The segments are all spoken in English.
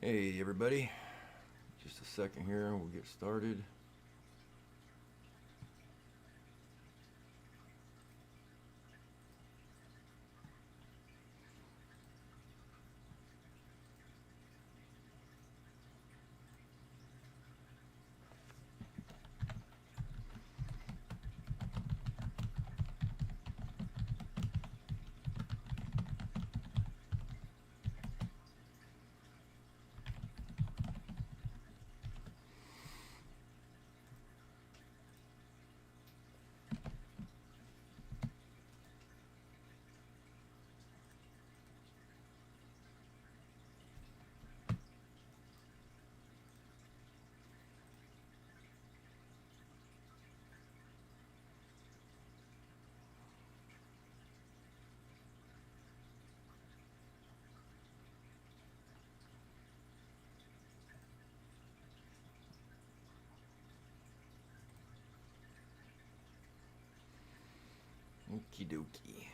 Hey everybody, just a second here, we'll get started. Okie dokie.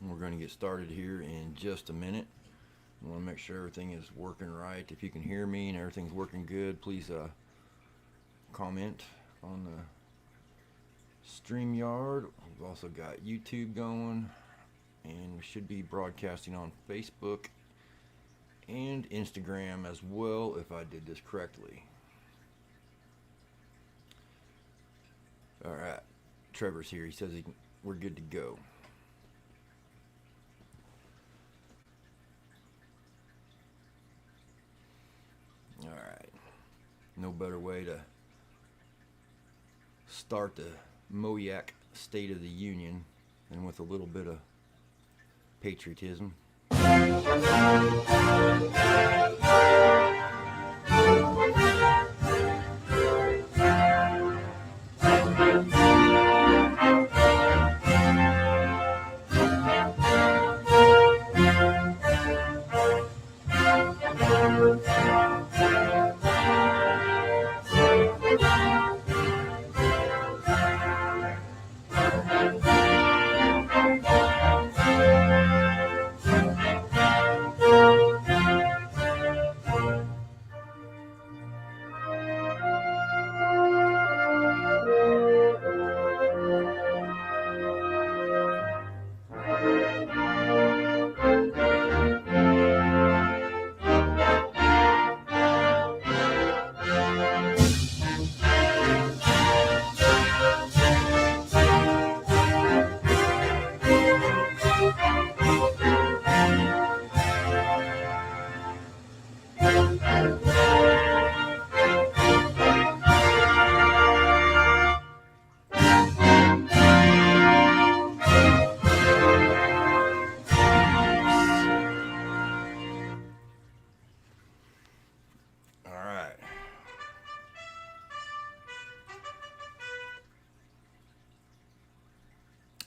We're going to get started here in just a minute. I want to make sure everything is working right. If you can hear me and everything's working good, please comment on the StreamYard. We've also got YouTube going, and we should be broadcasting on Facebook and Instagram as well, if I did this correctly. All right, Trevor's here. He says we're good to go. All right, no better way to start the MOYAK State of the Union than with a little bit of patriotism.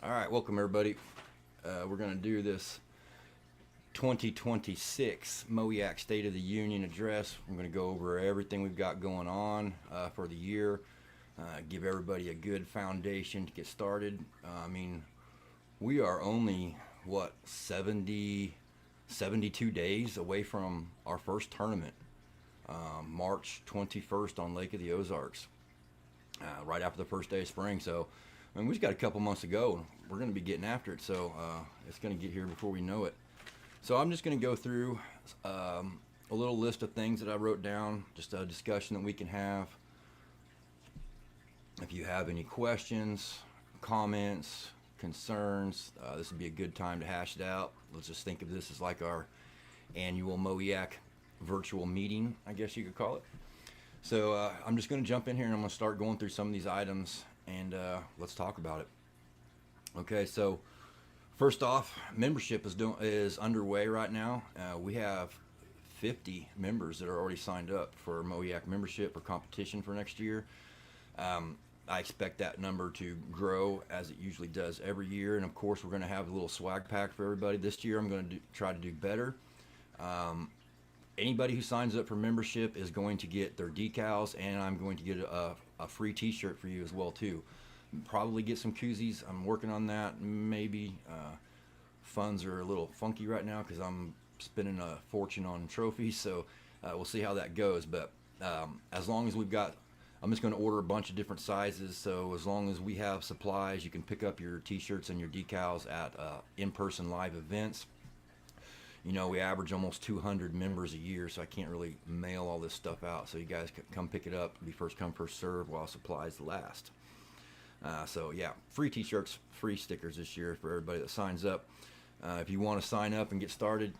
Alright, welcome everybody. We're going to do this 2026 MOYAK State of the Union address. We're going to go over everything we've got going on for the year, give everybody a good foundation to get started. I mean, we are only, 72 days away from our first tournament, March 21st on Lake of the Ozarks, right after the first day of spring. So I mean, we've got a couple months to go. We're going to be getting after it, so it's going to get here before we know it. So I'm just going to go through a little list of things that I wrote down, just a discussion that we can have. If you have any questions, comments, concerns, this would be a good time to hash it out. Let's just think of this as like our annual MOYAK virtual meeting, I guess you could call it. So I'm just going to jump in here and I'm going to start going through some of these items, and let's talk about it. Okay, so first off, membership is underway right now. We have 50 members that are already signed up for MOYAK membership or competition for next year. I expect that number to grow as it usually does every year. And of course, we're going to have a little swag pack for everybody this year. I'm going to try to do better. Anybody who signs up for membership is going to get their decals, and I'm going to get a free t-shirt for you as well too. Probably get some koozies. I'm working on that. Maybe funds are a little funky right now because I'm spending a fortune on trophies, so we'll see how that goes. But as long as we've got, I'm just going to order a bunch of different sizes, so as long as we have supplies, you can pick up your t-shirts and your decals at in-person live events. You know, we average almost 200 members a year, so I can't really mail all this stuff out. So you guys can come pick it up. Be first come, first serve while supplies last. So yeah, free t-shirts, free stickers this year for everybody that signs up. If you want to sign up and get started,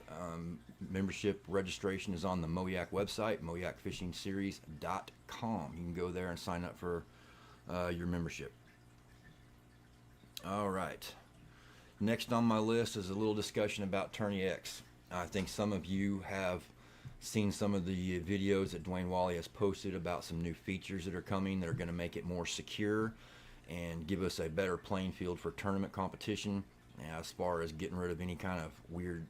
membership registration is on the MOYAK website, moyakfishingseries.com. You can go there and sign up for your membership. All right. Next on my list is a little discussion about Tourney X. I think some of you have seen some of the videos that Dwayne Wally has posted about some new features that are coming that are going to make it more secure and give us a better playing field for tournament competition, as far as getting rid of any kind of weird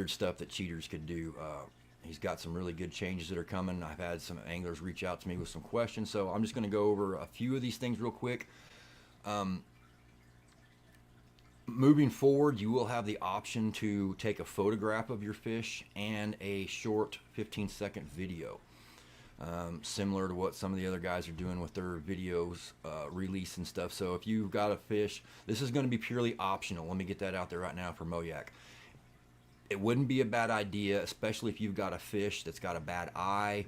stuff that cheaters could do. He's got some really good changes that are coming. I've had some anglers reach out to me with some questions, so I'm just going to go over a few of these things real quick. Moving forward, you will have the option to take a photograph of your fish and a short 15-second video, similar to what some of the other guys are doing with their videos release and stuff. So if you've got a fish, this is going to be purely optional. Let me get that out there right now for MOYAK. It wouldn't be a bad idea, especially if you've got a fish that's got a bad eye,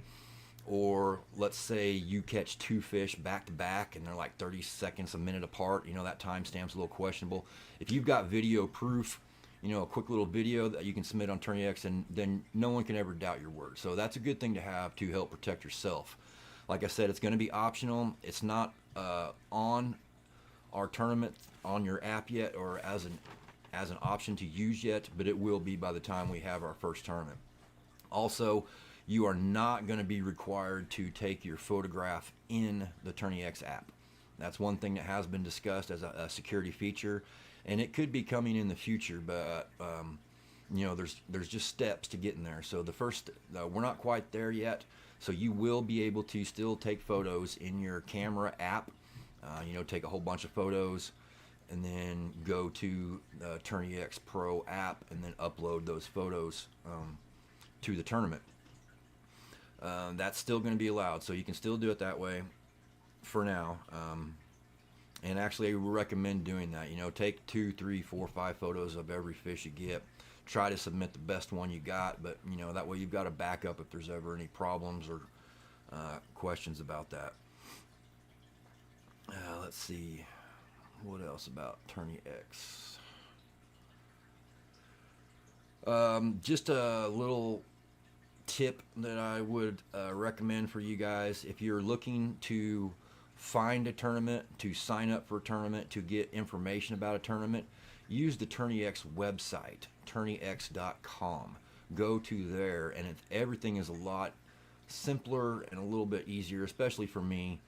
or let's say you catch two fish back to back and they're like 30 seconds, a minute apart. You know, that timestamp's a little questionable. If you've got video proof, you know, a quick little video that you can submit on Tourney X, and then no one can ever doubt your word. So that's a good thing to have to help protect yourself. Like I said, it's going to be optional. It's not on our tournament on your app yet, or as an option to use yet, but it will be by the time we have our first tournament. Also, you are not going to be required to take your photograph in the Tourney X app. That's one thing that has been discussed as a security feature, and it could be coming in the future, but you know, there's just steps to getting there. So the first, we're not quite there yet, so you will be able to still take photos in your camera app. You know, take a whole bunch of photos and then go to the Tourney X Pro app and then upload those photos to the tournament. That's still going to be allowed, so you can still do it that way for now. And actually, I recommend doing that. You know, take 2, 3, 4, 5 photos of every fish you get. Try to submit the best one you got, but you know, that way you've got a backup if there's ever any problems or questions about that. Let's see, what else about Tourney X? Just a little tip that I would recommend for you guys: if you're looking to find a tournament, to sign up for a tournament, to get information about a tournament, use the Tourney X website, tourneyx.com. Go to there, and everything is a lot simpler and a little bit easier, especially for me.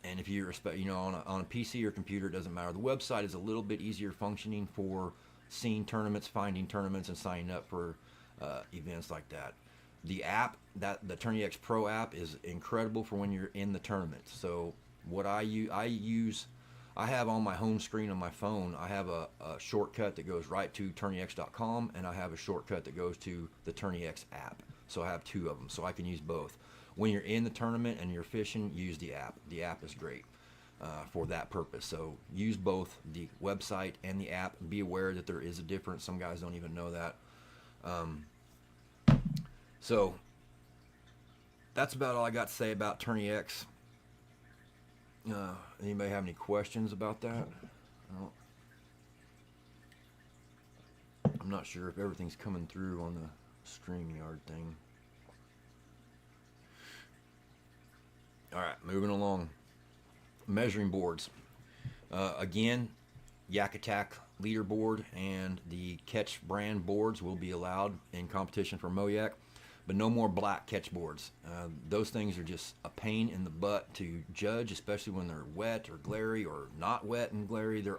And if you're, you know, on a PC or computer, it doesn't matter. The website is a little bit easier functioning for seeing tournaments, finding tournaments, and signing up for events like that. The app, the Tourney X Pro app, is incredible for when you're in the tournament. So what I have on my home screen on my phone, I have a shortcut that goes right to tourneyx.com, and I have a shortcut that goes to the Tourney X app. So I have 2 of them, so I can use both. When you're in the tournament and you're fishing, use the app. The app is great for that purpose. So use both the website and the app. Be aware that there is a difference. Some guys don't even know that. So that's about all I got to say about Tourney X. Anybody have any questions about that? I'm not sure if everything's coming through on the StreamYard thing. All right, moving along. Measuring boards. Again, Yak Attack leaderboard and the Catch brand boards will be allowed in competition for MOYAK. but no more black catch boards. Those things are just a pain in the butt to judge, especially when they're wet or glary or not wet and glary. They're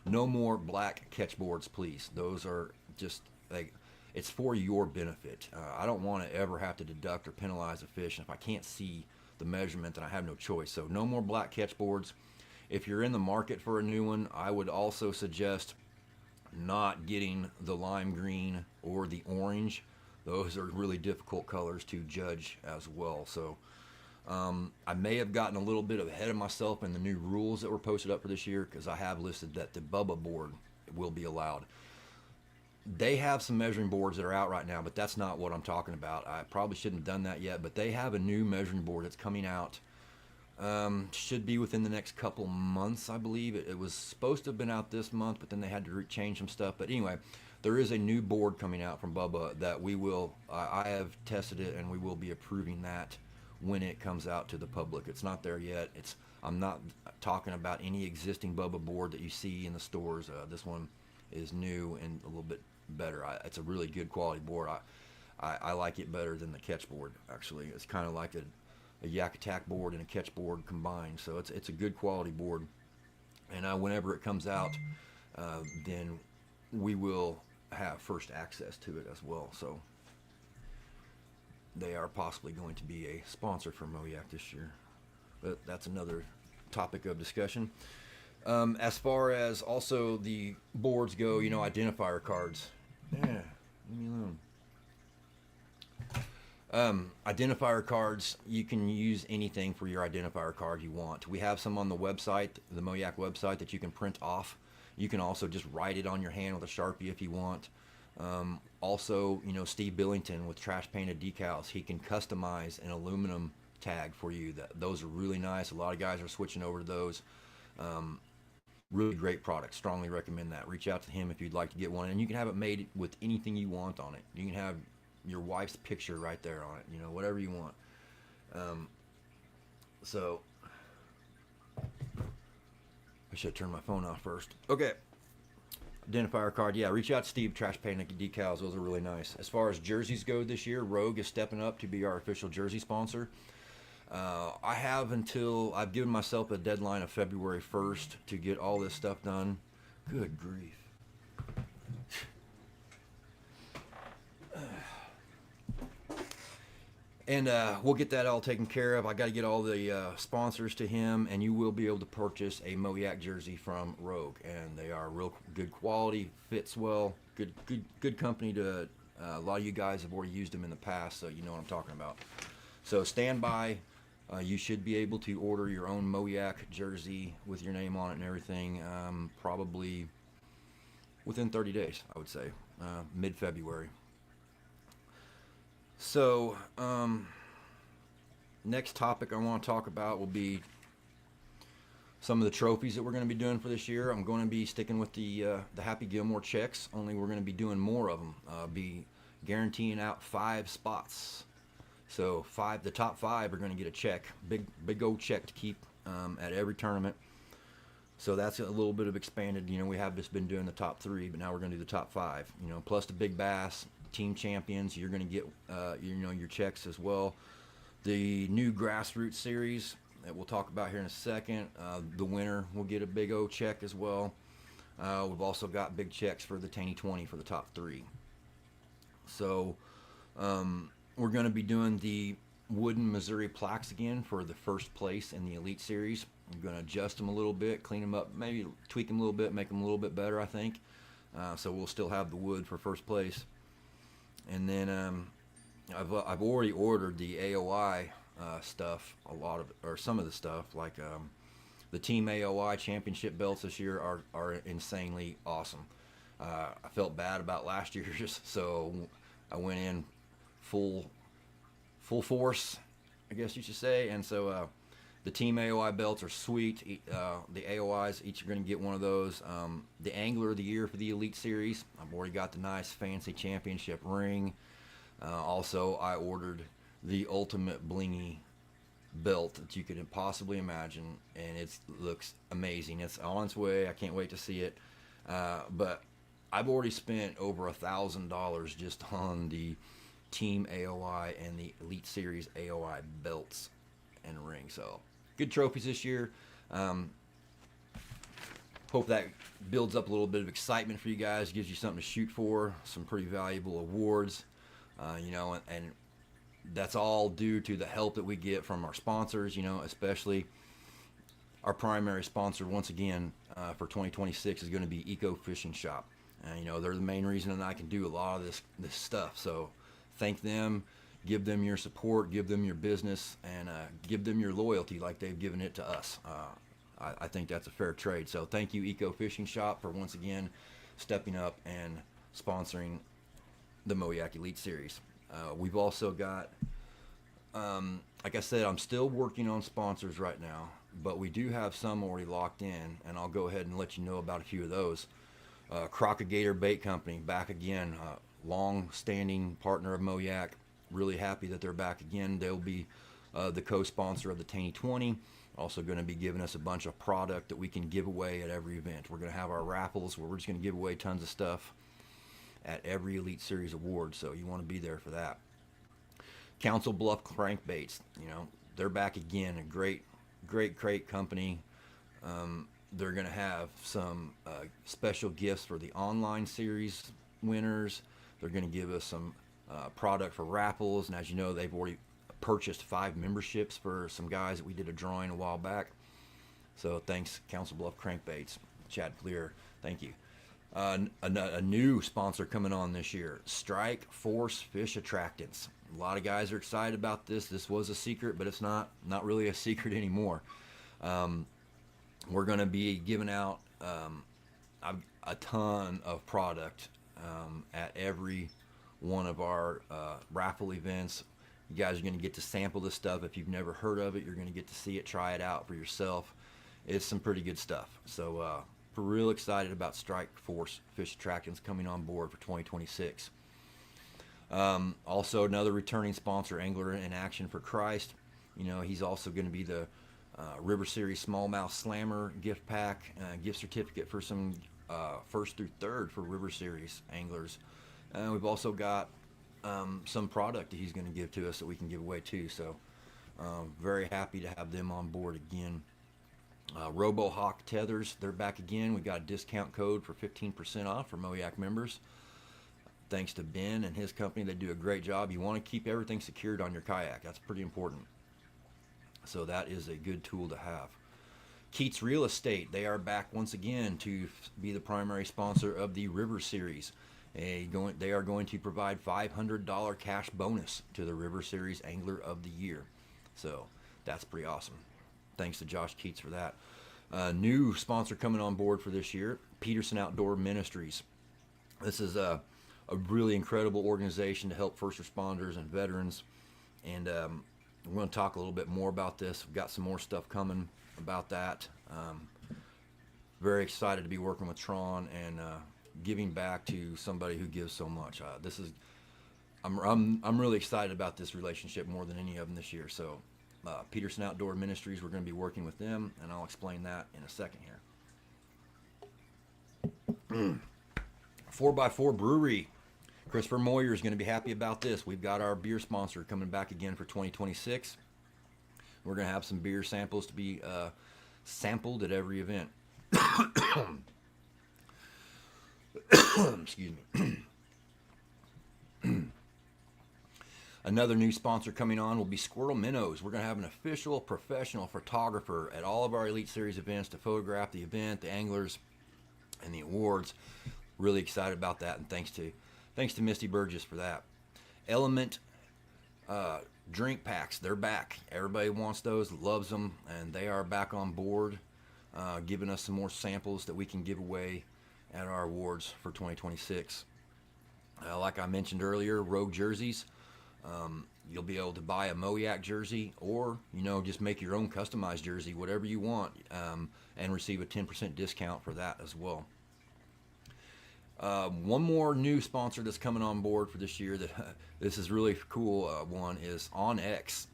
no more black catch boards, please. Those are just like, it's for your benefit. I don't want to ever have to deduct or penalize a fish, and if I can't see the measurement, then I have no choice. So no more black catch boards. If you're in the market for a new one, I would also suggest not getting the lime green or the orange. Those are really difficult colors to judge as well. So I may have gotten a little bit ahead of myself in the new rules that were posted up for this year, because I have listed that the Bubba board will be allowed. They have some measuring boards that are out right now, but that's not what I'm talking about. I probably shouldn't have done that yet, but they have a new measuring board that's coming out. Should be within the next couple months, I believe. It was supposed to have been out this month, but then they had to change some stuff. But anyway, there is a new board coming out from Bubba that we will, I have tested it, and we will be approving that when it comes out to the public. It's not there yet. I'm not talking about any existing Bubba board that you see in the stores. This one is new and a little bit better. It's a really good quality board. I like it better than the catch board, actually. It's kind of like a Yak Attack board and a catch board combined. So it's a good quality board. And whenever it comes out, then we will have first access to it as well. So they are possibly going to be a sponsor for MOYAK this year. But that's another topic of discussion. As far as also the boards go, identifier cards. Yeah, leave me alone. Identifier cards, you can use anything for your identifier card you want. We have some on the website, the MOYAK website, that you can print off. You can also just write it on your hand with a Sharpie if you want. Also, Steve Billington with Trash Painted Decals, he can customize an aluminum tag for you. Those are really nice. A lot of guys are switching over to those. Really great product. Strongly recommend that. Reach out to him if you'd like to get one, and you can have it made with anything you want on it. You can have your wife's picture right there on it, whatever you want. So I should turn my phone off first. Okay. Identifier card. Yeah, reach out to Steve, Trash Painted Decals. Those are really nice. As far as jerseys go this year, Rogue is stepping up to be our official jersey sponsor. I've given myself a deadline of February 1st to get all this stuff done. Good grief. And we'll get that all taken care of. I got to get all the sponsors to him, and you will be able to purchase a MOYAK jersey from Rogue. And they are real good quality, fits well, good company to. A lot of you guys have already used them in the past, so you know what I'm talking about. So stand by. You should be able to order your own MOYAK jersey with your name on it and everything, probably within 30 days, I would say, mid-February. So, next topic I want to talk about will be some of the trophies that we're going to be doing for this year. I'm going to be sticking with the Happy Gilmore checks, only we're going to be doing more of them. Be guaranteeing out 5 spots. So the top 5 are going to get a check, big old check to keep at every tournament. So that's a little bit of expanded. We have just been doing the top 3, but now we're going to do the top 5. Plus the big bass, team champions. You're going to get your checks as well. The new grassroots series that we'll talk about here in a second. The winner will get a big old check as well. We've also got big checks for the Taney 20 for the top 3. So. We're going to be doing the wooden Missouri plaques again for the first place in the Elite Series. I'm going to adjust them a little bit, clean them up, maybe tweak them a little bit, make them a little bit better, I think. So we'll still have the wood for first place. And then I've already ordered the AOI stuff, some of the stuff, like the Team AOI championship belts this year are insanely awesome. I felt bad about last year's, so I went in full force, I guess you should say. And so the Team AOI belts are sweet. The AOIs, each are going to get one of those. The Angler of the Year for the Elite Series, I've already got the nice fancy championship ring. Also, I ordered the ultimate blingy belt that you could possibly imagine, and it looks amazing. It's on its way. I can't wait to see it. But I've already spent over $1,000 just on the Team AOI and the Elite Series AOI belts and ring. So good trophies this year. Hope that builds up a little bit of excitement for you guys, gives you something to shoot for, some pretty valuable awards, and that's all due to the help that we get from our sponsors, especially our primary sponsor, once again, for 2026 is going to be Eco Fishing Shop. They're the main reason that I can do a lot of this stuff. So thank them, give them your support, give them your business, and give them your loyalty like they've given it to us. I think that's a fair trade. So thank you, Eco Fishing Shop, for once again stepping up and sponsoring the MOYAK Elite Series. We've also got, like I said, I'm still working on sponsors right now, but we do have some already locked in, and I'll go ahead and let you know about a few of those. Crocagator Bait Company, back again, long-standing partner of MOYAK. Really happy that they're back again. They'll be the co-sponsor of the Taney 20. Also going to be giving us a bunch of product that we can give away at every event. We're going to have our raffles where we're just going to give away tons of stuff at every Elite Series award, so you want to be there for that. Council Bluff Crankbaits, they're back again. A great company. They're going to have some special gifts for the online series winners. They're going to give us some product for raffles, and as you know, they've already purchased 5 memberships for some guys that we did a drawing a while back. So thanks, Council Bluff Crankbaits, Chad Fleer, thank you. A new sponsor coming on this year, Strike Force Fish Attractants. A lot of guys are excited about this. This was a secret, but it's not really a secret anymore. We're going to be giving out a ton of product at every one of our raffle events. You guys are going to get to sample this stuff. If you've never heard of it, you're going to get to see it, try it out for yourself. It's some pretty good stuff. So we're real excited about Strike Force Fish Attractants coming on board for 2026. Also, another returning sponsor, Angler in Action for Christ. He's also going to be the River Series Smallmouth Slammer gift pack, gift certificate for some first through third for River Series anglers. We've also got some product that he's going to give to us that we can give away too. So very happy to have them on board again. RoboHawk Tethers, they're back again. We got a discount code for 15% off for MOYAK members. Thanks to Ben and his company, they do a great job. You want to keep everything secured on your kayak. That's pretty important. So that is a good tool to have. Keats Real Estate, they are back once again to be the primary sponsor of the River Series. They are going to provide $500 cash bonus to the River Series Angler of the Year. So that's pretty awesome. Thanks to Josh Keats for that. New sponsor coming on board for this year, Peterson Outdoor Ministries. This is a really incredible organization to help first responders and veterans. And we're going to talk a little bit more about this. We've got some more stuff coming about that. Very excited to be working with Tron and giving back to somebody who gives so much. I'm really excited about this relationship more than any of them this year. So Peterson Outdoor Ministries, we're going to be working with them, and I'll explain that in a second here. 4x4 Brewery. Christopher Moyer is going to be happy about this. We've got our beer sponsor coming back again for 2026. We're going to have some beer samples to be sampled at every event. Excuse me. Another new sponsor coming on will be Squirrel Minnows. We're going to have an official professional photographer at all of our Elite Series events to photograph the event, the anglers, and the awards. Really excited about that, and thanks to Misty Burgess for that. Element drink packs, they're back. Everybody wants those, loves them, and they are back on board, giving us some more samples that we can give away at our awards for 2026. Like I mentioned earlier, Rogue jerseys. You'll be able to buy a MOYAK jersey, or just make your own customized jersey, whatever you want, and receive a 10% discount for that as well. One more new sponsor that's coming on board for this year that this is really cool. One is OnX.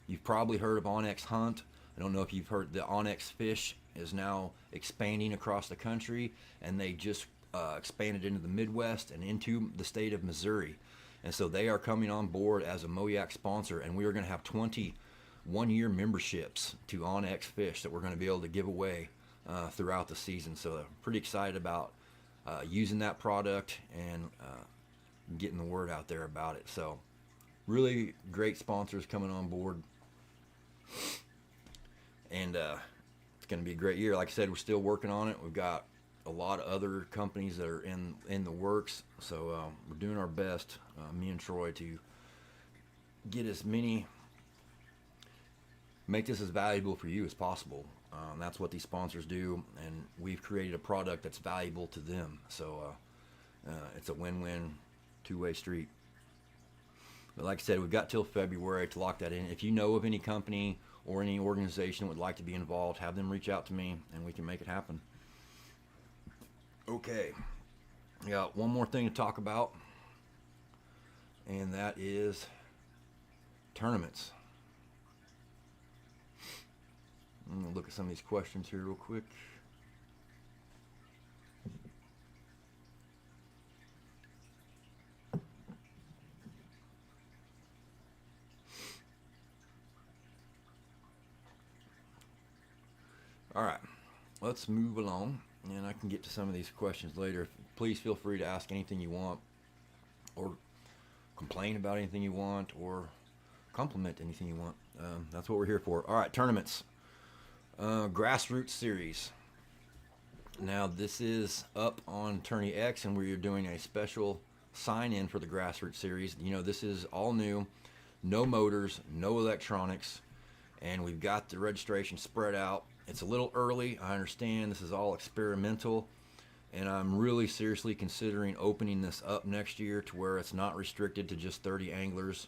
You've probably heard of OnX Hunt. I don't know if you've heard the OnX Fish is now expanding across the country, and they just expanded into the Midwest and into the state of Missouri. And so they are coming on board as a MOYAK sponsor, and we are going to have 20 one-year memberships to OnX Fish that we're going to be able to give away throughout the season. So I'm pretty excited about using that product and getting the word out there about it. So really great sponsors coming on board, and it's going to be a great year. Like I said, we're still working on it. We've got a lot of other companies that are in the works, so we're doing our best, me and Troy, to get make this as valuable for you as possible. That's what these sponsors do, and we've created a product that's valuable to them. So it's a win-win, two-way street. But like I said, we've got till February to lock that in. If you know of any company or any organization that would like to be involved, have them reach out to me, and we can make it happen. Okay, I got one more thing to talk about, and that is tournaments. I'm going to look at some of these questions here real quick. All right, let's move along, and I can get to some of these questions later. Please feel free to ask anything you want, or complain about anything you want, or compliment anything you want. That's what we're here for. All right, tournaments. Grassroots series. Now this is up on Tourney X, and we're doing a special sign-in for the Grassroots series. You know, this is all new, no motors, no electronics, and we've got the registration spread out. It's a little early, I understand. This is all experimental, and I'm really seriously considering opening this up next year to where it's not restricted to just 30 anglers.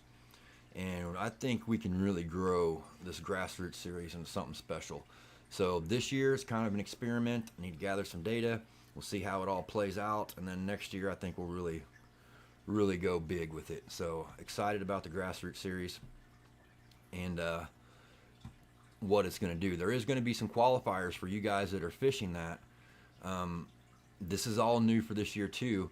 And I think we can really grow this Grassroots series into something special. So this year is kind of an experiment. I need to gather some data. We'll see how it all plays out, and then next year I think we'll really go big with it. So excited about the Grassroots series and what it's going to do. There is going to be some qualifiers for you guys that are fishing that. This is all new for this year too.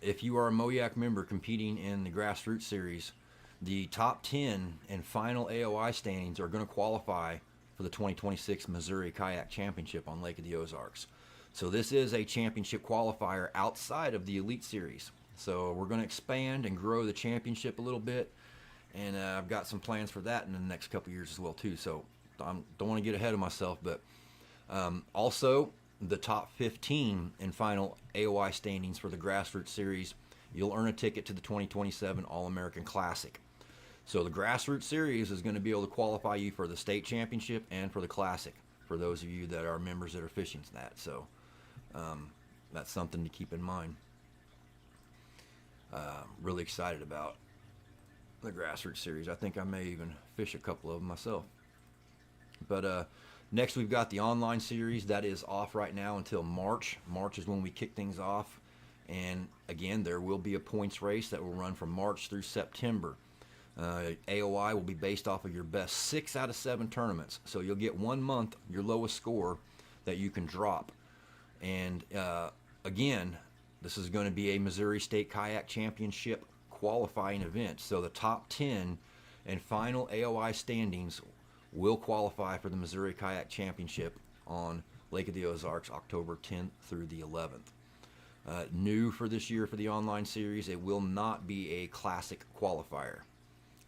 If you are a MOYAK member competing in the Grassroots series, the top 10 and final AOI standings are going to qualify for the 2026 Missouri Kayak Championship on Lake of the Ozarks. So this is a championship qualifier outside of the Elite Series. So we're going to expand and grow the championship a little bit, and I've got some plans for that in the next couple years as well too. So I don't want to get ahead of myself, but also the top 15 and final AOI standings for the Grassroots series, you'll earn a ticket to the 2027 All-American Classic. So the Grassroots series is going to be able to qualify you for the state championship and for the Classic, for those of you that are members that are fishing that. So that's something to keep in mind. Really excited about the Grassroots series. I think I may even fish a couple of them myself. But next we've got the online series that is off right now until March. March is when we kick things off, and again there will be a points race that will run from March through September. AOI will be based off of your best 6 out of 7 tournaments, so you'll get 1 month your lowest score that you can drop. And again, this is going to be a Missouri State Kayak Championship qualifying event, so the top 10 and final AOI standings will qualify for the Missouri Kayak Championship on Lake of the Ozarks, October 10th through the 11th. New for this year for the online series, it will not be a classic qualifier.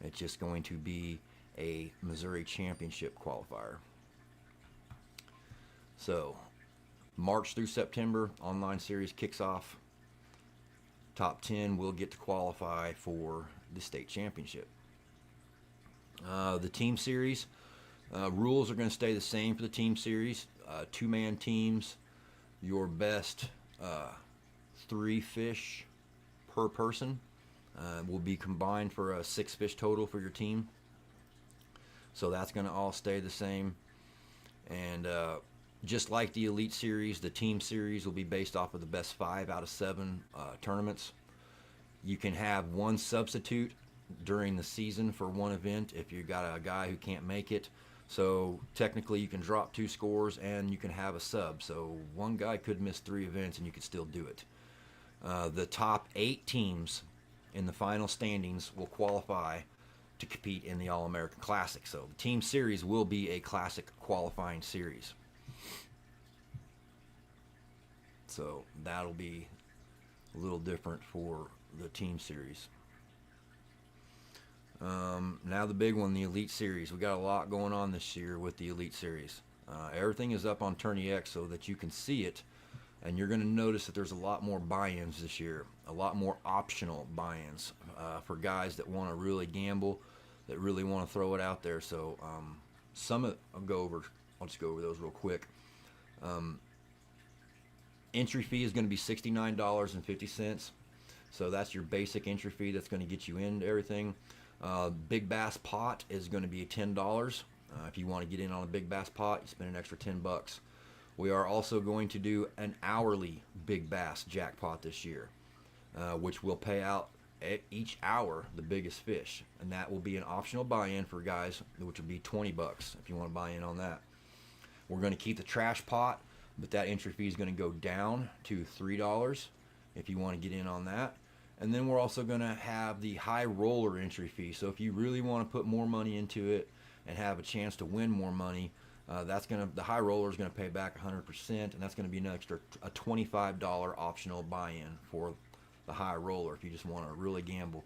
It's just going to be a Missouri Championship qualifier. So March through September, online series kicks off. Top 10 will get to qualify for the state championship. The team series, rules are going to stay the same for the team series. 2-man teams, your best 3 fish per person will be combined for a 6 fish total for your team. So that's going to all stay the same. And just like the Elite Series, the team series will be based off of the best 5 out of 7 tournaments. You can have 1 substitute during the season for 1 event if you got a guy who can't make it. So technically you can drop 2 scores and you can have a sub. So 1 guy could miss 3 events and you could still do it. The top 8 teams in the final standings will qualify to compete in the All-American Classic. So the team series will be a classic qualifying series. So that'll be a little different for the team series. Now the big one, the Elite Series. We got a lot going on this year with the Elite Series. Everything is up on Tourney X so that you can see it, and you're going to notice that there's a lot more buy-ins this year, a lot more optional buy-ins for guys that want to really gamble, that really want to throw it out there. So I'll just go over those real quick. Entry fee is going to be $69.50. So that's your basic entry fee that's going to get you into everything. Big Bass Pot is going to be $10. If you want to get in on a Big Bass Pot, you spend an extra $10. We are also going to do an hourly Big Bass jackpot this year, which will pay out each hour the biggest fish, and that will be an optional buy-in for guys, which will be $20 if you want to buy in on that. We're going to keep the trash pot, but that entry fee is going to go down to $3 if you want to get in on that. And then we're also going to have the high roller entry fee. So if you really want to put more money into it and have a chance to win more money, the high roller is going to pay back 100%, and that's going to be an extra a $25 optional buy-in for the high roller if you just want to really gamble.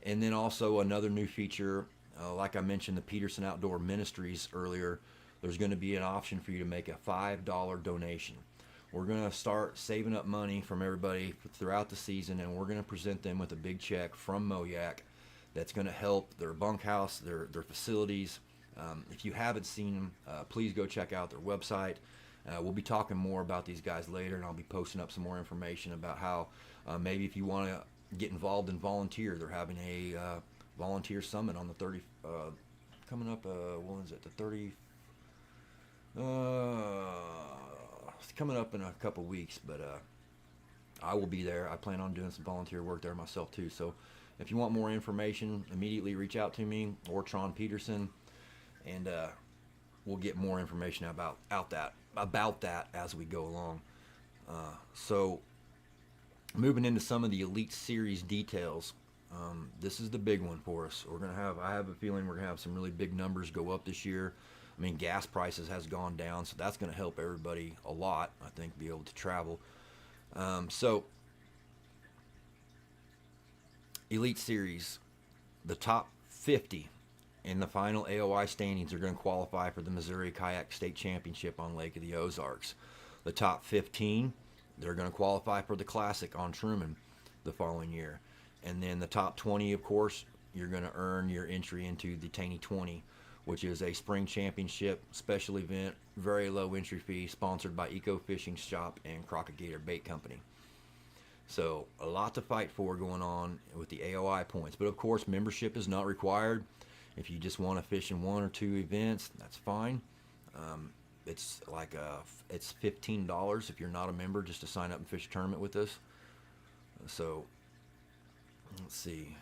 And then also another new feature, like I mentioned, the Peterson Outdoor Ministries earlier, there's going to be an option for you to make a $5 donation. We're going to start saving up money from everybody throughout the season, and we're going to present them with a big check from MOYAK that's going to help their bunkhouse, their facilities. If you haven't seen them, please go check out their website. We'll be talking more about these guys later, and I'll be posting up some more information about how maybe if you want to get involved and volunteer, they're having a volunteer summit on the 30, coming up, when is it, the 30, it's coming up in a couple weeks, but I will be there. I plan on doing some volunteer work there myself too. So if you want more information, immediately reach out to me or Tron Peterson, and we'll get more information about that as we go along. So moving into some of the Elite Series details, this is the big one for us. I have a feeling we're gonna have some really big numbers go up this year. I mean, gas prices has gone down, so that's going to help everybody a lot, I think, be able to travel. So, Elite Series, the top 50 in the final AOI standings are going to qualify for the Missouri Kayak State Championship on Lake of the Ozarks. The top 15, they're going to qualify for the Classic on Truman the following year. And then the top 20, of course, you're going to earn your entry into the Taney 20, which is a spring championship special event, very low entry fee, sponsored by Eco Fishing Shop and Crockett Gator Bait Company. So a lot to fight for going on with the AOI points. But of course, membership is not required. If you just want to fish in one or two events, that's fine. It's $15 if you're not a member just to sign up and fish a tournament with us. So let's see.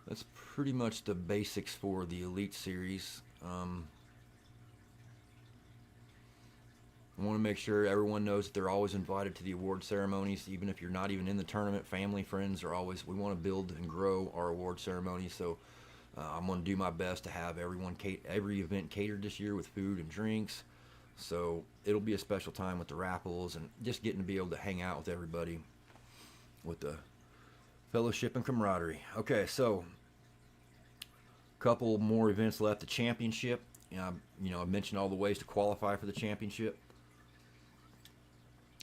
That's pretty much the basics for the Elite Series. I want to make sure everyone knows that they're always invited to the award ceremonies, even if you're not even in the tournament. Family, friends are always. We want to build and grow our award ceremonies, so I'm going to do my best to have every event catered this year with food and drinks. So it'll be a special time with the raffles and just getting to be able to hang out with everybody with the fellowship and camaraderie. Okay, so a couple more events left. The championship. I mentioned all the ways to qualify for the championship.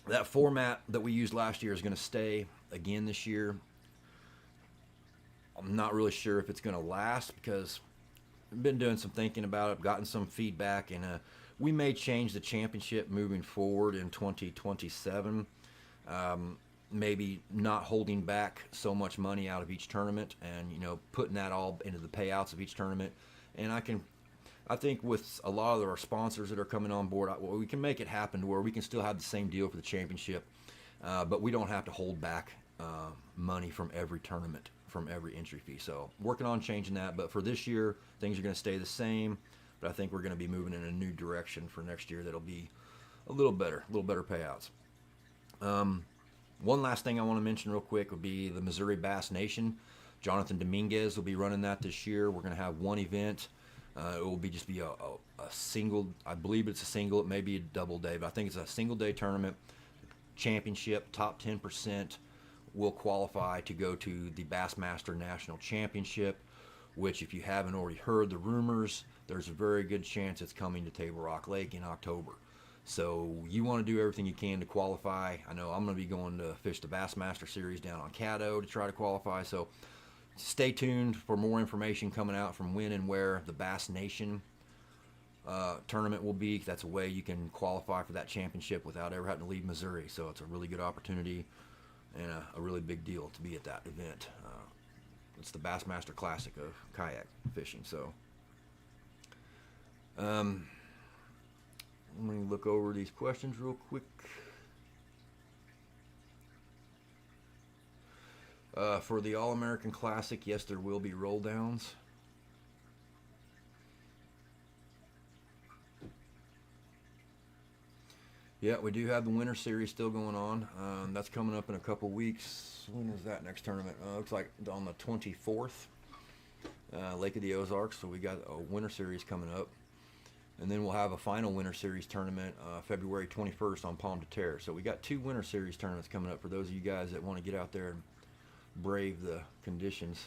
That format that we used last year is going to stay again this year. I'm not really sure if it's going to last because I've been doing some thinking about it, gotten some feedback, and we may change the championship moving forward in 2027. Maybe not holding back so much money out of each tournament and, putting that all into the payouts of each tournament. And I think with a lot of our sponsors that are coming on board, we can make it happen to where we can still have the same deal for the championship, but we don't have to hold back money from every tournament, from every entry fee. So working on changing that, but for this year, things are going to stay the same, but I think we're going to be moving in a new direction for next year that'll be a little better payouts. One last thing I want to mention real quick would be the Missouri Bass Nation. Jonathan Dominguez will be running that this year. We're going to have one event. It will be just be a single, I believe it's a single, it may be a double day, but I think it's a single day tournament. Championship, top 10% will qualify to go to the Bassmaster National Championship, which, if you haven't already heard the rumors, there's a very good chance it's coming to Table Rock Lake in October. So you want to do everything you can to qualify. I know I'm going to be going to fish the Bassmaster Series down on Caddo to try to qualify. So stay tuned for more information coming out from when and where the Bass Nation tournament will be. That's a way you can qualify for that championship without ever having to leave Missouri. So it's a really good opportunity and a really big deal to be at that event. It's the Bassmaster Classic of kayak fishing. So let me look over these questions real quick. For the All-American Classic, yes, there will be roll downs. Yeah, we do have the Winter Series still going on. That's coming up in a couple weeks. When is that next tournament? Looks like on the 24th, Lake of the Ozarks. So we got a Winter Series coming up. And then we'll have a final Winter Series tournament February 21st on Pomme de Terre. So we got 2 Winter Series tournaments coming up for those of you guys that want to get out there and brave the conditions.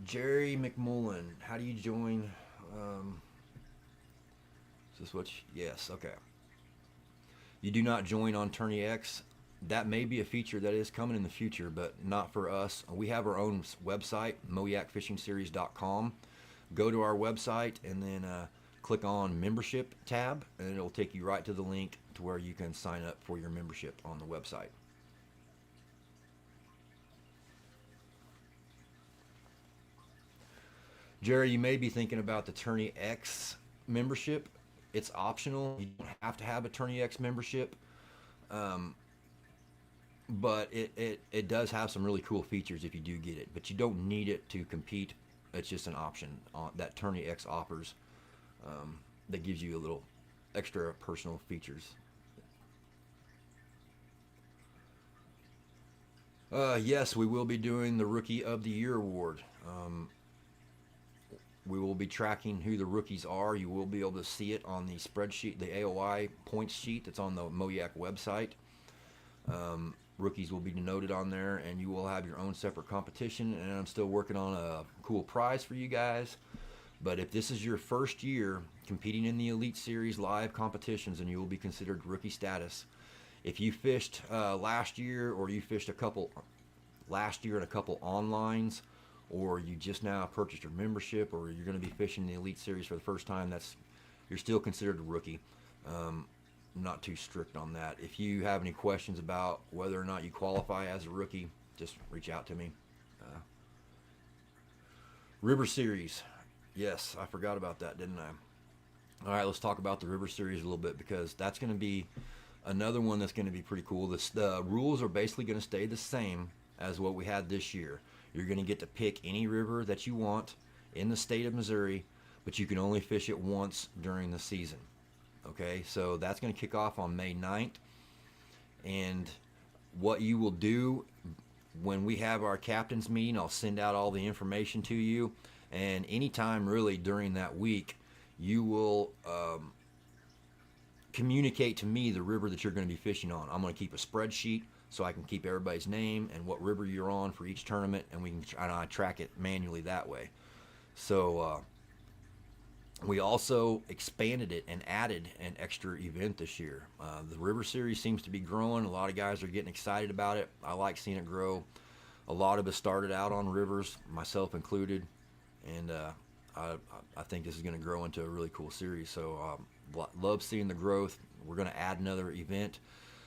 Jerry McMullen, how do you join? Is this what yes, okay. You do not join on Tourney X. That may be a feature that is coming in the future, but not for us. We have our own website, MOYAKFishingSeries.com. Go to our website and then click on membership tab, and it'll take you right to the link to where you can sign up for your membership on the website. Jerry, you may be thinking about the Tourney X membership. It's optional. You don't have to have a Tourney X membership. But it does have some really cool features if you do get it. But you don't need it to compete. It's just an option that Tourney X offers that gives you a little extra personal features. Yes, we will be doing the Rookie of the Year award. We will be tracking who the rookies are. You will be able to see it on the spreadsheet, the AOI points sheet that's on the MOYAK website. Rookies will be denoted on there, and you will have your own separate competition. And I'm still working on a cool prize for you guys. But if this is your first year competing in the Elite Series live competitions, then you will be considered rookie status. If you fished last year, or you fished a couple last year in a couple onlines, or you just now purchased your membership, or you're going to be fishing the Elite Series for the first time, you're still considered a rookie. I'm not too strict on that. If you have any questions about whether or not you qualify as a rookie, just reach out to me. River Series. Yes, I forgot about that, didn't I? All right, let's talk about the River Series a little bit, because that's going to be another one that's going to be pretty cool. The rules are basically going to stay the same as what we had this year. You're going to get to pick any river that you want in the state of Missouri, but you can only fish it once during the season. Okay, so that's going to kick off on May 9th. And what you will do when we have our captain's meeting, I'll send out all the information to you. And anytime really during that week, you will communicate to me the river that you're going to be fishing on. I'm going to keep a spreadsheet so I can keep everybody's name and what river you're on for each tournament, and I track it manually that way. So we also expanded it and added an extra event this year. The River Series seems to be growing. A lot of guys are getting excited about it. I like seeing it grow. A lot of us started out on rivers, myself included, and I think this is going to grow into a really cool series. So love seeing the growth. We're going to add another event.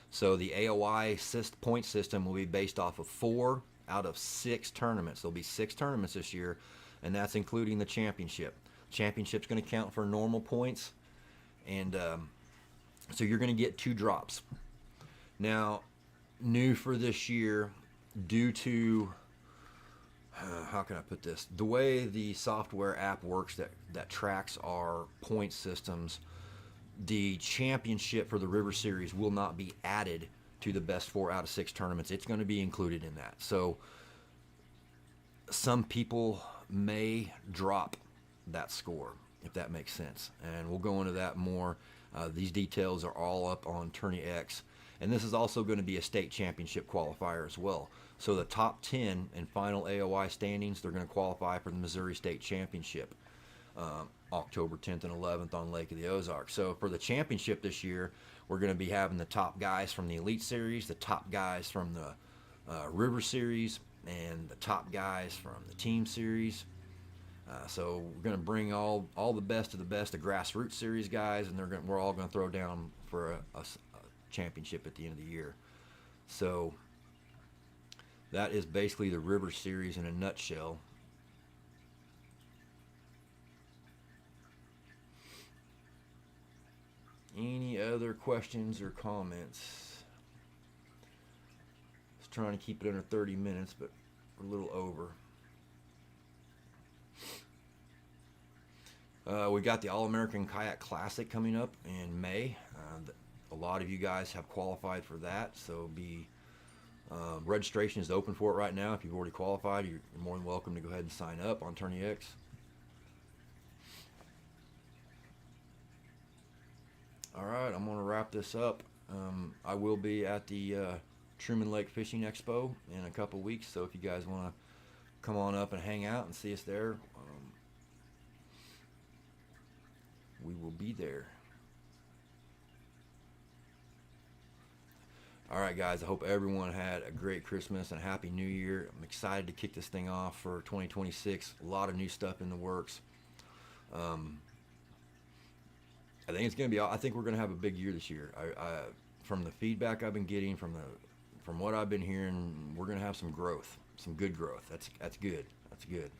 So the AOI point system will be based off of 4 out of 6 tournaments. There'll be 6 tournaments this year, and that's including the championship. Championship's going to count for normal points, and so you're going to get 2 drops. Now, new for this year, due to how can I put this? The way the software app works that tracks our point systems, the championship for the River Series will not be added to the best 4 out of 6 tournaments. It's going to be included in that. So some people may drop that score, if that makes sense. And we'll go into that more. These details are all up on Tourney X. And this is also going to be a state championship qualifier as well. So the top 10 in final AOI standings, they're going to qualify for the Missouri State Championship, October 10th and 11th on Lake of the Ozarks. So for the championship this year, we're going to be having the top guys from the Elite Series, the top guys from the River Series, and the top guys from the Team Series. So we're going to bring all the best of the best, the Grassroots Series guys, and we're all going to throw down for a championship at the end of the year. So that is basically the River Series in a nutshell. Any other questions or comments? I was trying to keep it under 30 minutes, but we're a little over. We got the All-American Kayak Classic coming up in May. A lot of you guys have qualified for that, so registration is open for it right now. If you've already qualified, you're more than welcome to go ahead and sign up on Tourney X. All right, I'm going to wrap this up. I will be at the Truman Lake Fishing Expo in a couple weeks, so if you guys want to come on up and hang out and see us there, we will be there. All right, guys, I hope everyone had a great Christmas and a Happy New Year. I'm excited to kick this thing off for 2026. A lot of new stuff in the works. I think it's going to be. I think we're going to have a big year this year. From the feedback I've been getting, from what I've been hearing, we're going to have some growth, some good growth. That's good. That's good.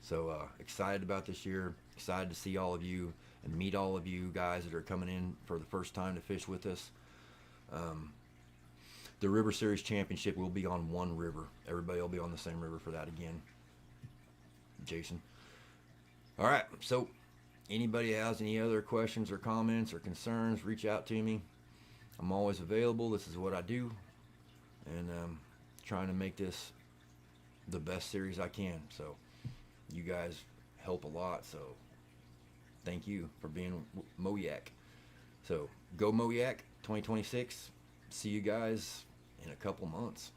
So excited about this year. Excited to see all of you and meet all of you guys that are coming in for the first time to fish with us. The River Series Championship will be on one river. Everybody will be on the same river for that again. Jason. All right, so anybody has any other questions or comments or concerns, reach out to me. I'm always available. This is what I do, and trying to make this the best series I can. So you guys help a lot, so thank you for being MOYAK. So go MOYAK 2026. See you guys in a couple months.